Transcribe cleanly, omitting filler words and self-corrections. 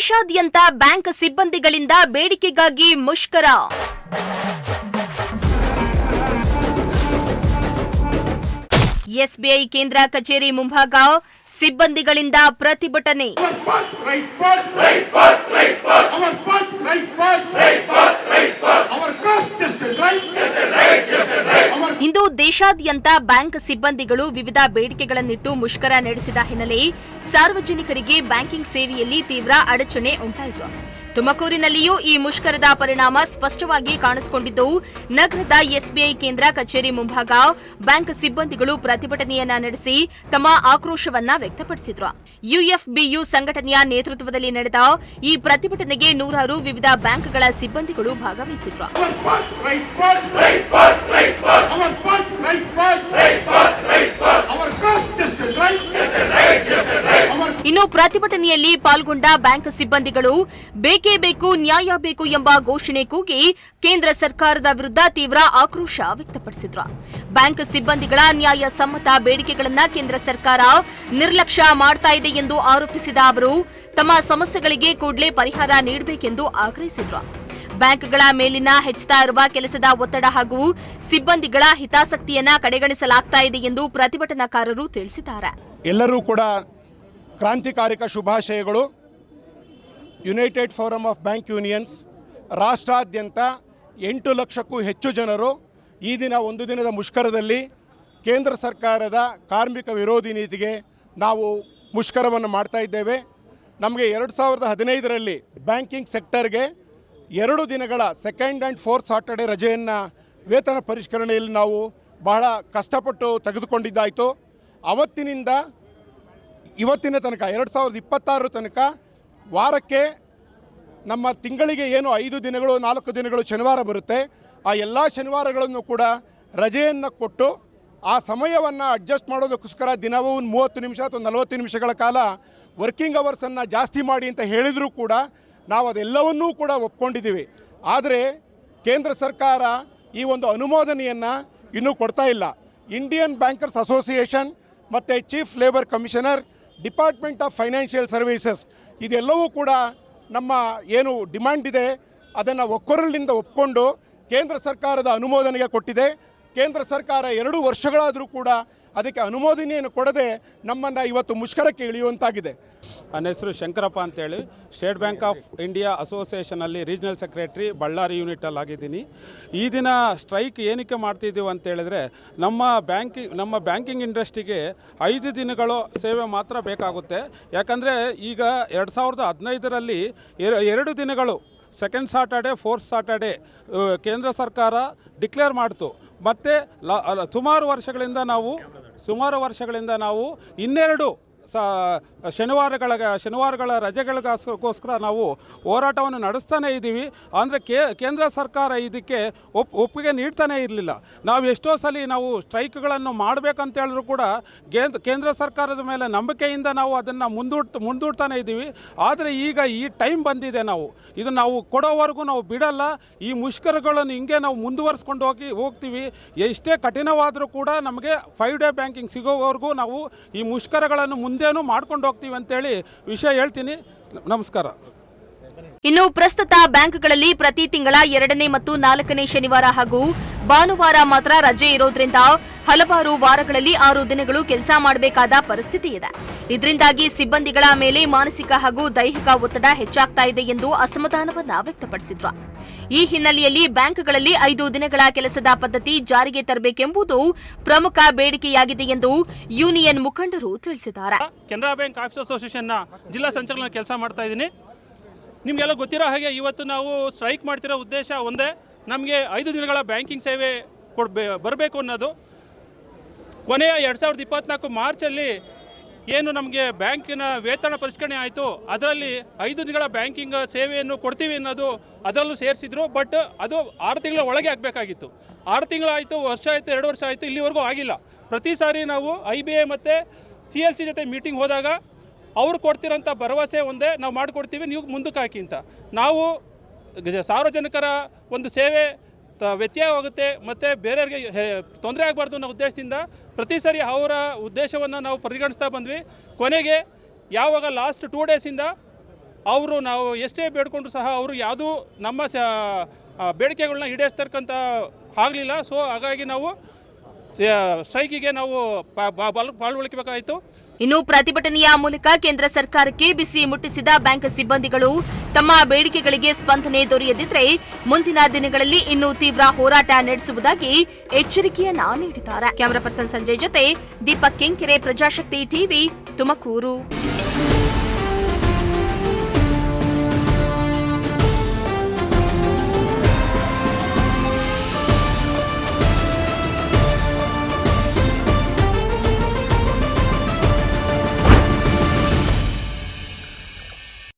ದೇಶಾದ್ಯಂತ ಬ್ಯಾಂಕ್ ಸಿಬ್ಬಂದಿಗಳಿಂದ ಬೇಡಿಕೆಗಾಗಿ ಮುಷ್ಕರ. ಎಸ್ಬಿಐ ಕೇಂದ್ರ ಕಚೇರಿ ಮುಂಭಾಗ ಸಿಬ್ಬಂದಿಗಳಿಂದ ಪ್ರತಿಭಟನೆ. ಇಂದು ದೇಶಾದ್ಯಂತ ಬ್ಯಾಂಕ್ ಸಿಬ್ಬಂದಿಗಳು ವಿವಿಧ ಬೇಡಿಕೆಗಳನ್ನಿಟ್ಟು ಮುಷ್ಕರ ನಡೆಸಿದ ಹಿನ್ನೆಲೆ ಸಾರ್ವಜನಿಕರಿಗೆ ಬ್ಯಾಂಕಿಂಗ್ ಸೇವೆಯಲ್ಲಿ ತೀವ್ರ ಅಡಚಣೆ ಉಂಟಾಯಿತು. ತುಮಕೂರಿನಲ್ಲಿಯೂ ಈ ಮುಷ್ಕರದ ಪರಿಣಾಮ ಸ್ಪಷ್ಟವಾಗಿ ಕಾಣಿಸಿಕೊಂಡಿದ್ದು, ನಗರದ ಎಸ್ಬಿಐ ಕೇಂದ್ರ ಕಚೇರಿ ಮುಂಭಾಗ ಬ್ಯಾಂಕ್ ಸಿಬ್ಬಂದಿಗಳು ಪ್ರತಿಭಟನೆಯನ್ನ ನಡೆಸಿ ತಮ್ಮ ಆಕ್ರೋಶವನ್ನ ವ್ಯಕ್ತಪಡಿಸಿದ್ರು. ಯುಎಫ್ಬಿಯು ಸಂಘಟನೆಯ ನೇತೃತ್ವದಲ್ಲಿ ನಡೆದ ಈ ಪ್ರತಿಭಟನೆಗೆ ನೂರಾರು ವಿವಿಧ ಬ್ಯಾಂಕ್ಗಳ ಸಿಬ್ಬಂದಿಗಳು ಭಾಗವಹಿಸಿದ್ರು. ಇನ್ನು ಪ್ರತಿಭಟನೆಯಲ್ಲಿ ಪಾಲ್ಗೊಂಡ ಬ್ಯಾಂಕ್ ಸಿಬ್ಬಂದಿಗಳು ಬೇಕೇ ಬೇಕು, ನ್ಯಾಯ ಬೇಕು ಎಂಬ ಘೋಷಣೆ ಕೂಗಿ ಕೇಂದ್ರ ಸರ್ಕಾರದ ವಿರುದ್ಧ ತೀವ್ರ ಆಕ್ರೋಶ ವ್ಯಕ್ತಪಡಿಸಿದ್ರು. ಬ್ಯಾಂಕ್ ಸಿಬ್ಬಂದಿಗಳ ನ್ಯಾಯ ಸಮ್ಮತ ಬೇಡಿಕೆಗಳನ್ನು ಕೇಂದ್ರ ಸರ್ಕಾರ ನಿರ್ಲಕ್ಷ್ಯ ಮಾಡ್ತಾ ಇದೆ ಎಂದು ಆರೋಪಿಸಿದ ಅವರು ತಮ್ಮ ಸಮಸ್ಯೆಗಳಿಗೆ ಕೂಡಲೇ ಪರಿಹಾರ ನೀಡಬೇಕೆಂದು ಆಗ್ರಹಿಸಿದ್ರು. ಬ್ಯಾಂಕ್ಗಳ ಮೇಲಿನ ಹೆಚ್ಚುತ್ತಾ ಇರುವ ಕೆಲಸದ ಒತ್ತಡ ಹಾಗೂ ಸಿಬ್ಬಂದಿಗಳ ಹಿತಾಸಕ್ತಿಯನ್ನ ಕಡೆಗಣಿಸಲಾಗ್ತಾ ಇದೆ ಎಂದು ಪ್ರತಿಭಟನಾಕಾರರು ತಿಳಿಸಿದ್ದಾರೆ. ಎಲ್ಲರೂ ಕೂಡ ಕ್ರಾಂತಿಕಾರಿಕ ಶುಭಾಶಯಗಳು. United Forum of Bank Unions ರಾಷ್ಟ್ರಾದ್ಯಂತ 8 ಲಕ್ಷಕ್ಕೂ ಹೆಚ್ಚು ಜನರು ಈ ದಿನ ಒಂದು ದಿನದ ಮುಷ್ಕರದಲ್ಲಿ ಕೇಂದ್ರ ಸರ್ಕಾರದ ಕಾರ್ಮಿಕ ವಿರೋಧಿ ನೀತಿಗೆ ನಾವು ಮುಷ್ಕರವನ್ನು ಮಾಡ್ತಾ ಇದ್ದೇವೆ. ನಮಗೆ 2015ರಲ್ಲಿ ಬ್ಯಾಂಕಿಂಗ್ ಸೆಕ್ಟರ್ಗೆ 2 ದಿನಗಳ ಸೆಕೆಂಡ್ ಆ್ಯಂಡ್ ಫೋರ್ತ್ ಸಾಟರ್ಡೆ ರಜೆಯನ್ನು ವೇತನ ಪರಿಷ್ಕರಣೆಯಲ್ಲಿ ನಾವು ಬಹಳ ಕಷ್ಟಪಟ್ಟು ತೆಗೆದುಕೊಂಡಿದ್ದಾಯಿತು. ಅವತ್ತಿನಿಂದ ಇವತ್ತಿನ ತನಕ 2026 ತನಕ ವಾರಕ್ಕೆ ನಮ್ಮ ತಿಂಗಳಿಗೆ ಏನು 5 ದಿನಗಳು 4 ದಿನಗಳು ಶನಿವಾರ ಬರುತ್ತೆ, ಆ ಎಲ್ಲ ಶನಿವಾರಗಳನ್ನು ಕೂಡ ರಜೆಯನ್ನು ಕೊಟ್ಟು ಆ ಸಮಯವನ್ನು ಅಡ್ಜಸ್ಟ್ ಮಾಡೋದಕ್ಕೋಸ್ಕರ ದಿನವೂ 30 ನಿಮಿಷ ಅಥವಾ 40 ನಿಮಿಷಗಳ ಕಾಲ ವರ್ಕಿಂಗ್ ಅವರ್ಸನ್ನು ಜಾಸ್ತಿ ಮಾಡಿ ಅಂತ ಹೇಳಿದರೂ ಕೂಡ ನಾವು ಅದೆಲ್ಲವನ್ನೂ ಕೂಡ ಒಪ್ಕೊಂಡಿದ್ದೀವಿ. ಆದರೆ ಕೇಂದ್ರ ಸರ್ಕಾರ ಈ ಒಂದು ಅನುಮೋದನೆಯನ್ನು ಇನ್ನೂ ಕೊಡ್ತಾ ಇಲ್ಲ. ಇಂಡಿಯನ್ ಬ್ಯಾಂಕರ್ಸ್ ಅಸೋಸಿಯೇಷನ್ ಮತ್ತು chief labour commissioner, department of financial services ಇದೆಲ್ಲವೂ ಕೂಡ ನಮ್ಮ ಏನು ಡಿಮ್ಯಾಂಡ್ ಇದೆ ಅದನ್ನು ಒಕ್ಕೊರಲಿನಿಂದ ಒಪ್ಕೊಂಡು ಕೇಂದ್ರ ಸರ್ಕಾರದ ಅನುಮೋದನೆಗೆ ಕೊಟ್ಟಿದೆ. ಕೇಂದ್ರ ಸರ್ಕಾರ 2 ವರ್ಷಗಳಾದರೂ ಕೂಡ ಅದಕ್ಕೆ ಅನುಮೋದನೆಯನ್ನು ಕೊಡದೆ ನಮ್ಮನ್ನು ಇವತ್ತು ಮುಷ್ಕರಕ್ಕೆ ಇಳಿಯುವಂತಾಗಿದೆ. ನನ್ನ ಹೆಸರು ಶಂಕರಪ್ಪ ಅಂತೇಳಿ ಸ್ಟೇಟ್ ಬ್ಯಾಂಕ್ ಆಫ್ ಇಂಡಿಯಾ ಅಸೋಸಿಯೇಷನಲ್ಲಿ ರೀಜನಲ್ ಸೆಕ್ರೆಟರಿ ಬಳ್ಳಾರಿ ಯೂನಿಟಲ್ಲಿ ಆಗಿದ್ದೀನಿ. ಈ ದಿನ ಸ್ಟ್ರೈಕ್ ಏನಕ್ಕೆ ಮಾಡ್ತಿದ್ದೀವಿ ಅಂತೇಳಿದರೆ ನಮ್ಮ ಬ್ಯಾಂಕಿಂಗ್ ಇಂಡಸ್ಟ್ರಿಗೆ 5 ದಿನಗಳು ಸೇವೆ ಮಾತ್ರ ಬೇಕಾಗುತ್ತೆ. ಯಾಕಂದರೆ ಈಗ 2015ರಲ್ಲಿ 2 ದಿನಗಳು ಸೆಕೆಂಡ್ ಸಾಟರ್ಡೆ ಫೋರ್ತ್ ಸಾಟರ್ಡೆ ಕೇಂದ್ರ ಸರ್ಕಾರ ಡಿಕ್ಲೇರ್ ಮಾಡ್ತು. ಮತ್ತು ಸುಮಾರು ವರ್ಷಗಳಿಂದ ನಾವು 12 ಶನಿವಾರಗಳ ರಜೆಗಳಿಗೋಸ್ಕರ ನಾವು ಹೋರಾಟವನ್ನು ನಡೆಸ್ತಾನೇ ಇದ್ದೀವಿ. ಅಂದರೆ ಕೇಂದ್ರ ಸರ್ಕಾರ ಇದಕ್ಕೆ ಒಪ್ಪಿಗೆ ನೀಡ್ತಾನೇ ಇರಲಿಲ್ಲ. ನಾವು ಎಷ್ಟೋ ಸಲ ನಾವು ಸ್ಟ್ರೈಕ್ಗಳನ್ನು ಮಾಡಬೇಕಂತ ಹೇಳಿದ್ರು ಕೂಡ ಕೇಂದ್ರ ಸರ್ಕಾರದ ಮೇಲೆ ನಂಬಿಕೆಯಿಂದ ನಾವು ಅದನ್ನು ಮುಂದೂಡ್ತಾನೆ ಇದ್ದೀವಿ. ಆದರೆ ಈಗ ಈ ಟೈಮ್ ಬಂದಿದೆ, ನಾವು ಕೊಡೋವರೆಗೂ ನಾವು ಬಿಡಲ್ಲ. ಈ ಮುಷ್ಕರಗಳನ್ನು ಹಿಂಗೆ ನಾವು ಮುಂದುವರಿಸ್ಕೊಂಡು ಹೋಗ್ತೀವಿ. ಎಷ್ಟೇ ಕಠಿಣವಾದರೂ ಕೂಡ ನಮಗೆ 5 ಡೇ ಬ್ಯಾಂಕಿಂಗ್ ಸಿಗೋವರೆಗೂ ನಾವು ಈ ಮುಷ್ಕರಗಳನ್ನು ಮುಂದೇನು ಮಾಡ್ಕೊಂಡು ಹೋಗ್ತೀವಿ ಅಂತೇಳಿ ವಿಷಯ ಹೇಳ್ತೀನಿ. ನಮಸ್ಕಾರ. ಇನ್ನು ಪ್ರಸ್ತುತ ಬ್ಯಾಂಕ್ಗಳಲ್ಲಿ ಪ್ರತಿ ತಿಂಗಳ 2ನೇ ಮತ್ತು 4ನೇ ಶನಿವಾರ ಹಾಗೂ ಭಾನುವಾರ ಮಾತ್ರ ರಜೆ ಇರೋದ್ರಿಂದ ಹಲವಾರು ವಾರಗಳಲ್ಲಿ 6 ದಿನಗಳು ಕೆಲಸ ಮಾಡಬೇಕಾದ ಪರಿಸ್ಥಿತಿ ಇದೆ. ಇದರಿಂದಾಗಿ ಸಿಬ್ಬಂದಿಗಳ ಮೇಲೆ ಮಾನಸಿಕ ಹಾಗೂ ದೈಹಿಕ ಒತ್ತಡ ಹೆಚ್ಚಾಗ್ತಾ ಇದೆ ಎಂದು ಅಸಮಾಧಾನವನ್ನ ವ್ಯಕ್ತಪಡಿಸಿದ್ರು. ಈ ಹಿನ್ನೆಲೆಯಲ್ಲಿ ಬ್ಯಾಂಕ್ಗಳಲ್ಲಿ 5 ದಿನಗಳ ಕೆಲಸದ ಪದ್ಧತಿ ಜಾರಿಗೆ ತರಬೇಕೆಂಬುದು ಪ್ರಮುಖ ಬೇಡಿಕೆಯಾಗಿದೆ ಎಂದು ಯೂನಿಯನ್ ಮುಖಂಡರು ತಿಳಿಸಿದ್ದಾರೆ. ಕೆನರಾ ಬ್ಯಾಂಕ್ ಆಫೀಸ್ ಅಸೋಸಿಯೇಷನ್ನ ಜಿಲ್ಲಾ ಸಂಚಾಲಕ ಕೆಲಸ ಮಾಡ್ತಾ ಇದ್ದೀನಿ. ನಿಮಗೆಲ್ಲ ಗೊತ್ತಿರೋ ಹಾಗೆ ಇವತ್ತು ನಾವು ಸ್ಟ್ರೈಕ್ ಮಾಡ್ತಿರೋ ಉದ್ದೇಶ ಒಂದೇ, ನಮಗೆ 5 ದಿನಗಳ ಬ್ಯಾಂಕಿಂಗ್ ಸೇವೆ ಬರಬೇಕು ಅನ್ನೋದು. ಕೊನೆಯ 2024 ಮಾರ್ಚಲ್ಲಿ ಏನು ನಮಗೆ ಬ್ಯಾಂಕಿನ ವೇತನ ಪರಿಷ್ಕರಣೆ ಆಯಿತು, ಅದರಲ್ಲಿ 5 ದಿನಗಳ ಬ್ಯಾಂಕಿಂಗ್ ಸೇವೆಯನ್ನು ಕೊಡ್ತೀವಿ ಅನ್ನೋದು ಅದರಲ್ಲೂ ಸೇರಿಸಿದ್ರು. ಬಟ್ ಅದು 6 ತಿಂಗಳ ಒಳಗೆ ಆಗಬೇಕಾಗಿತ್ತು. 6 ತಿಂಗಳಾಯಿತು, ವರ್ಷ ಆಯಿತು, 2 ವರ್ಷ ಆಯಿತು, ಇಲ್ಲಿವರೆಗೂ ಆಗಿಲ್ಲ. ಪ್ರತಿ ಸಾರಿ ನಾವು IBA ಮತ್ತು CLC ಜೊತೆ ಮೀಟಿಂಗ್ ಹೋದಾಗ ಅವರು ಕೊಡ್ತಿರೋಂಥ ಭರವಸೆ ಒಂದೇ, ನಾವು ಮಾಡಿಕೊಡ್ತೀವಿ, ನೀವು ಮುಂದಕ್ಕೆ ಹಾಕಿ ಅಂತ. ನಾವು ಸಾರ್ವಜನಿಕರ ಒಂದು ಸೇವೆ ವ್ಯತ್ಯಯವಾಗುತ್ತೆ ಮತ್ತು ಬೇರೆಯವರಿಗೆ ತೊಂದರೆ ಆಗಬಾರ್ದು ಅನ್ನೋ ಉದ್ದೇಶದಿಂದ ಪ್ರತಿ ಸಾರಿ ಅವರ ಉದ್ದೇಶವನ್ನು ನಾವು ಪರಿಗಣಿಸ್ತಾ ಬಂದ್ವಿ. ಕೊನೆಗೆ ಯಾವಾಗ ಲಾಸ್ಟ್ 2 ಡೇಸಿಂದ ಅವರು ನಾವು ಎಷ್ಟೇ ಬೇಡ್ಕೊಂಡ್ರು ಸಹ ಅವರು ಯಾವುದೂ ನಮ್ಮ ಬೇಡಿಕೆಗಳನ್ನ ಈಡೇರಿಸ್ತಕ್ಕಂಥ ಆಗಲಿಲ್ಲ. ಸೊ ಹಾಗಾಗಿ ನಾವು ಸ್ಟ್ರೈಕಿಗೆ ನಾವು ಪಾಲ್ಗೊಳ್ಳಬೇಕಾಯಿತು. ಇನ್ನು ಪ್ರತಿಭಟನೆಯ ಮೂಲಕ ಕೇಂದ್ರ ಸರ್ಕಾರಕ್ಕೆ ಬಿಸಿ ಮುಟ್ಟಿಸಿದ ಬ್ಯಾಂಕ್ ಸಿಬ್ಬಂದಿಗಳು ತಮ್ಮ ಬೇಡಿಕೆಗಳಿಗೆ ಸ್ಪಂದನೆ ದೊರೆಯದಿದ್ದರೆ ಮುಂದಿನ ದಿನಗಳಲ್ಲಿ ಇನ್ನೂ ತೀವ್ರ ಹೋರಾಟ ನಡೆಸುವುದಾಗಿ ಎಚ್ಚರಿಕೆಯನ್ನ ನೀಡಿದ್ದಾರೆ. ಕ್ಯಾಮರಾ ಪರ್ಸನ್ ಸಂಜಯ್ ಜೊತೆ ದೀಪಕ್ ಕೆಂಕೆರೆ, ಪ್ರಜಾಶಕ್ತಿ ಟಿವಿ, ತುಮಕೂರು.